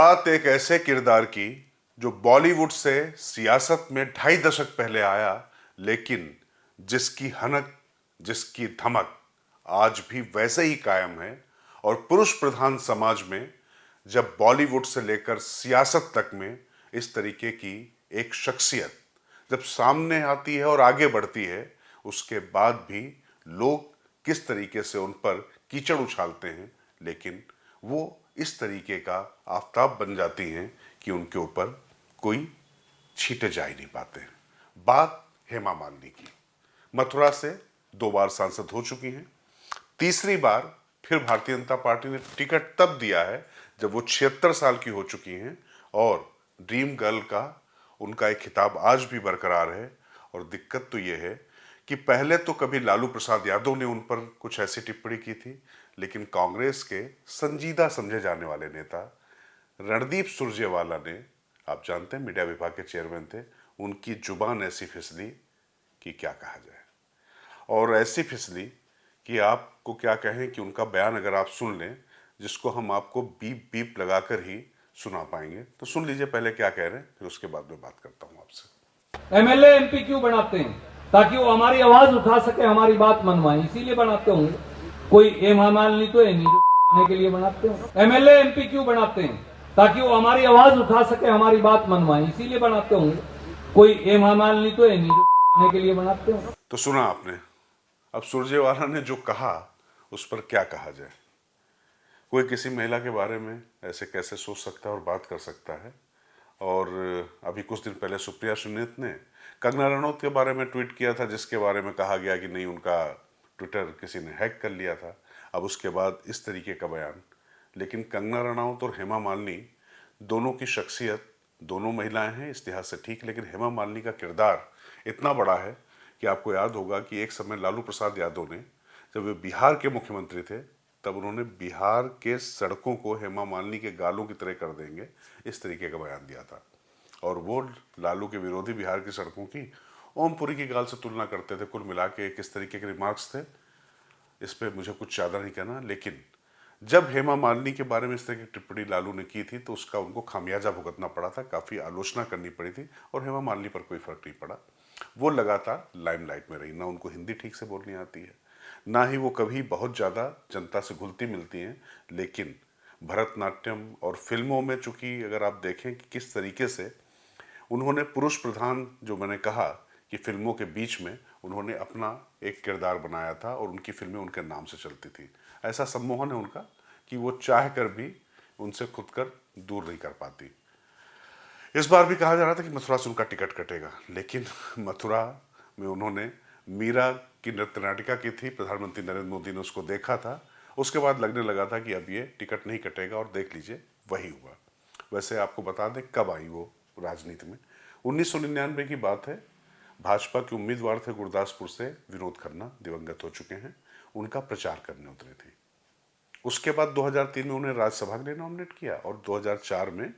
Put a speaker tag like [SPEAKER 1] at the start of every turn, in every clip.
[SPEAKER 1] बात एक ऐसे किरदार की जो बॉलीवुड से सियासत में 2.5 दशक पहले आया, लेकिन जिसकी हनक, जिसकी धमक आज भी वैसे ही कायम है। और पुरुष प्रधान समाज में जब बॉलीवुड से लेकर सियासत तक में इस तरीके की एक शख्सियत जब सामने आती है और आगे बढ़ती है, उसके बाद भी लोग किस तरीके से उन पर कीचड़ उछालते हैं, लेकिन वो इस तरीके का आफताब बन जाती हैं कि उनके ऊपर कोई छींटे जा ही नहीं पाते हैं। बात हेमा मालिनी की। मथुरा से 2 बार सांसद हो चुकी हैं। तीसरी बार फिर भारतीय जनता पार्टी ने टिकट तब दिया है जब वो 76 साल की हो चुकी हैं और ड्रीम गर्ल का उनका एक खिताब आज भी बरकरार है। और दिक्कत तो ये है कि पहले तो कभी लालू प्रसाद यादव ने उन पर कुछ ऐसी टिप्पणी की थी, लेकिन कांग्रेस के संजीदा समझे जाने वाले नेता रणदीप सुरजेवाला ने, आप जानते हैं मीडिया विभाग के चेयरमैन थे, उनकी जुबान ऐसी फिसली कि क्या कहा जाए। और ऐसी फिसली कि आपको क्या कहें कि उनका बयान अगर आप सुन लें, जिसको हम आपको बीप बीप लगाकर ही सुना पाएंगे, तो सुन लीजिए पहले क्या कह रहे हैं, फिर उसके बाद में बात करता हूं आपसे।
[SPEAKER 2] एमएलए एमपी क्यों बनाते हैं? ताकि वो हमारी आवाज उठा सके, हमारी बात मनवाए, इसीलिए बनाते होंगे। कोई हेमा मालिनी तो है नहीं जो बनाने के लिए बनाते हो। एमएलए एमपी क्यों बनाते हैं? ताकि वो हमारी आवाज उठा सके, हमारी बात मनवाए, इसीलिए बनाते होंगे। कोई हेमा मालिनी तो है नहीं जो बनाने के लिए बनाते हो।
[SPEAKER 1] तो सुना आपने। अब सुरजेवाला ने जो कहा उस पर क्या कहा जाए। कोई किसी महिला के बारे में ऐसे कैसे सोच सकता है और बात कर सकता है। और अभी कुछ दिन पहले सुप्रिया सुनीत ने कंगना रनौत के बारे में ट्वीट किया था, जिसके बारे में कहा गया कि नहीं, उनका ट्विटर किसी ने हैक कर लिया था। अब उसके बाद इस तरीके का बयान। लेकिन कंगना रनौत और हेमा मालिनी दोनों की शख्सियत, दोनों महिलाएं हैं इस लिहाज से ठीक, लेकिन हेमा मालिनी का किरदार इतना बड़ा है कि आपको याद होगा कि एक समय लालू प्रसाद यादव ने, जब वे बिहार के मुख्यमंत्री थे, तब उन्होंने बिहार के सड़कों को हेमा मालिनी के गालों की तरह कर देंगे, इस तरीके का बयान दिया था। और वो लालू के विरोधी बिहार की सड़कों की ओमपुरी की गाल से तुलना करते थे। कुल मिला के किस तरीके के रिमार्क्स थे, इस पर मुझे कुछ ज़्यादा नहीं कहना। लेकिन जब हेमा मालिनी के बारे में इस तरह की टिप्पणी लालू ने की थी, तो उसका उनको खामियाजा भुगतना पड़ा था, काफ़ी आलोचना करनी पड़ी थी। और हेमा मालिनी पर कोई फर्क नहीं पड़ा। वो लगातार लाइमलाइट में रही। ना उनको हिंदी ठीक से बोलनी आती है, ना ही वो कभी बहुत ज़्यादा जनता से घुलती मिलती हैं। लेकिन भरतनाट्यम और फिल्मों में चूंकि अगर आप देखें कि किस तरीके से उन्होंने पुरुष प्रधान, जो मैंने कहा कि फिल्मों के बीच में उन्होंने अपना एक किरदार बनाया था और उनकी फिल्में उनके नाम से चलती थी। ऐसा सम्मोहन है उनका कि वो चाह कर भी उनसे खुद कर दूर नहीं कर पाती। इस बार भी कहा जा रहा था कि मथुरा से उनका टिकट कटेगा, लेकिन मथुरा में उन्होंने मीरा की नृत्य नाटिका की थी, प्रधानमंत्री नरेंद्र मोदी ने उसको देखा था। उसके बाद लगने लगा था कि अब ये टिकट नहीं कटेगा, और देख लीजिए वही हुआ। वैसे आपको बता दें कब आई वो राजनीति में। 1999 की बात है। भाजपा के उम्मीदवार थे गुरदासपुर से विनोद खन्ना, दिवंगत हो चुके हैं, उनका प्रचार करने उतरे थे। उसके बाद 2003 में उन्हें राज्यसभा के लिए नॉमिनेट किया और 2004 में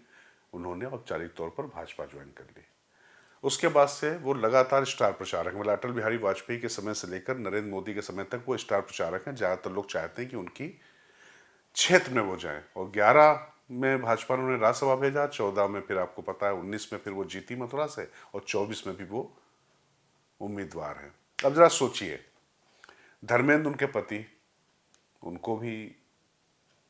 [SPEAKER 1] उन्होंने औपचारिक तौर पर भाजपा ज्वाइन कर ली। उसके बाद से वो लगातार स्टार प्रचारक, मतलब अटल बिहारी वाजपेयी के समय से लेकर नरेंद्र मोदी के समय तक वो स्टार प्रचारक हैं। ज़्यादातर लोग चाहते हैं कि उनकी क्षेत्र में वो जाएं। और 11 में भाजपा ने उन्हें राज्यसभा भेजा, 14 में फिर आपको पता है 19 में फिर वो जीती मथुरा से, और 24 में भी वो उम्मीदवार हैं। अब जरा सोचिए, धर्मेंद्र उनके पति, उनको भी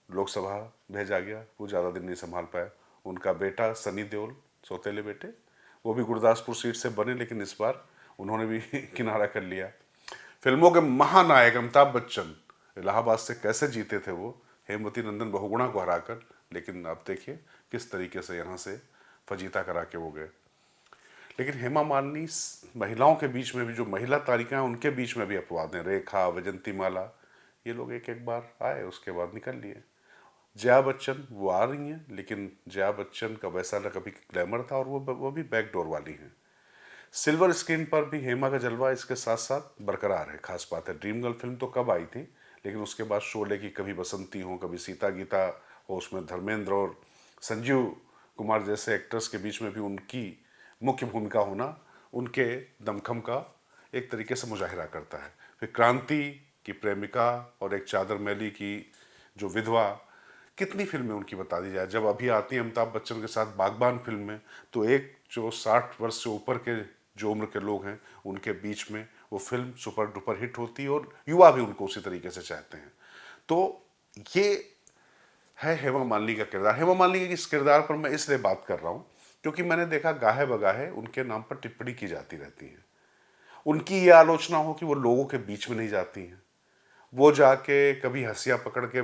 [SPEAKER 1] लोकसभा भेजा गया, वो ज़्यादा दिन नहीं संभाल पाया। उनका बेटा सनी देओल, सौतेले बेटे, वो भी गुरदासपुर सीट से बने, लेकिन इस बार उन्होंने भी किनारा कर लिया। फिल्मों के महानायक अमिताभ बच्चन इलाहाबाद से कैसे जीते थे वो, हेमवती नंदन बहुगुणा को हराकर। लेकिन आप देखिए किस तरीके से यहाँ से फजीता करा के वो गए। लेकिन हेमा मालिनी महिलाओं के बीच में भी, जो महिला तारिका हैं उनके बीच में भी अपवाद हैं। रेखा, वैजंती माला, ये लोग एक एक बार आए, उसके बाद निकल लिए। जया बच्चन वो आ रही हैं, लेकिन जया बच्चन का वैसा ना कभी ग्लैमर था, और वो भी बैकडोर वाली हैं। सिल्वर स्क्रीन पर भी हेमा का जलवा इसके साथ साथ बरकरार है। खास बात है, ड्रीम गर्ल फिल्म तो कब आई थी, लेकिन उसके बाद शोले की कभी बसंती हो, कभी सीता गीता हो, उसमें धर्मेंद्र और संजीव कुमार जैसे एक्टर्स के बीच में भी उनकी मुख्य भूमिका होना उनके दमखम का एक तरीके से मुजाहिरा करता है। फिर क्रांति की प्रेमिका और एक चादर मैली की जो विधवा कितनी फिल्में उनकी बता दी जाए। जब अभी आती है अमिताभ बच्चन के साथ बागबान फिल्म में, तो एक जो 60 वर्ष से ऊपर के जो उम्र के लोग हैं उनके बीच में वो फिल्म सुपर डुपर हिट होती है और युवा भी उनको उसी तरीके से चाहते हैं। तो ये है हेमा मालिनी का किरदार। हेमा मालिनी के इस किरदार पर मैं इसलिए बात कर रहा हूँ क्योंकि मैंने देखा गाहे बगाहे उनके नाम पर टिप्पणी की जाती रहती है। उनकी ये आलोचना हो कि वो लोगों के बीच में नहीं जाती हैं, वो जाके कभी हंसिया पकड़ के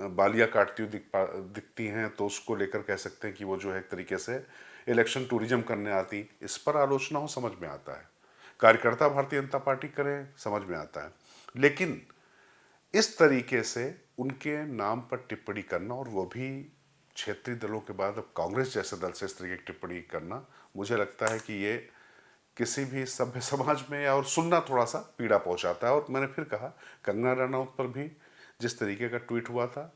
[SPEAKER 1] बालियां काटती हुई दिखती हैं, तो उसको लेकर कह सकते हैं कि वो जो है एक तरीके से इलेक्शन टूरिज्म करने आती। इस पर आलोचना हो समझ में आता है, कार्यकर्ता भारतीय जनता पार्टी करें समझ में आता है, लेकिन इस तरीके से उनके नाम पर टिप्पणी करना, और वो भी क्षेत्रीय दलों के बाद अब कांग्रेस जैसे दल से इस तरीके की टिप्पणी करना, मुझे लगता है कि ये किसी भी सभ्य समाज में और सुनना थोड़ा सा पीड़ा पहुंचाता है। और मैंने फिर कहा, कंगना रनौत पर भी जिस तरीके का ट्वीट हुआ था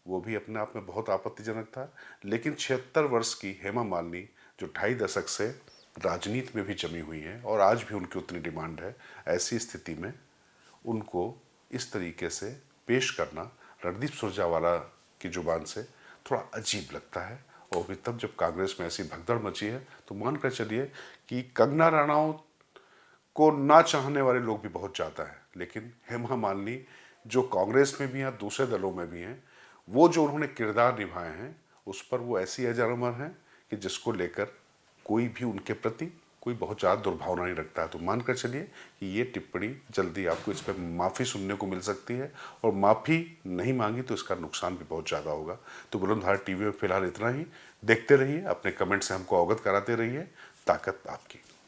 [SPEAKER 1] वो भी अपने आप में बहुत आपत्तिजनक था, लेकिन 76 वर्ष की हेमा मालिनी जो 2.5 दशक से राजनीति में भी जमी हुई है और आज भी उनकी उतनी डिमांड है, ऐसी स्थिति में उनको इस तरीके से पेश करना रणदीप सुरजेवाला की जुबान से थोड़ा अजीब लगता है। और भी तब जब कांग्रेस में ऐसी भगदड़ मची है, तो मान कर चलिए कि कंगना रनौत को ना चाहने वाले लोग भी बहुत ज़्यादा हैं, लेकिन हेमा मालिनी जो कांग्रेस में भी हैं, दूसरे दलों में भी हैं, वो जो उन्होंने किरदार निभाए हैं उस पर वो ऐसी अजरअमर हैं कि जिसको लेकर कोई भी उनके प्रति कोई बहुत ज़्यादा दुर्भावना नहीं रखता है। तो मान कर चलिए कि ये टिप्पणी जल्दी आपको इस पर माफ़ी सुनने को मिल सकती है, और माफ़ी नहीं मांगी तो इसका नुकसान भी बहुत ज़्यादा होगा। तो बुलंदशहर टीवी में फिलहाल इतना ही। देखते रहिए, अपने कमेंट से हमको अवगत कराते रहिए। ताकत आपकी।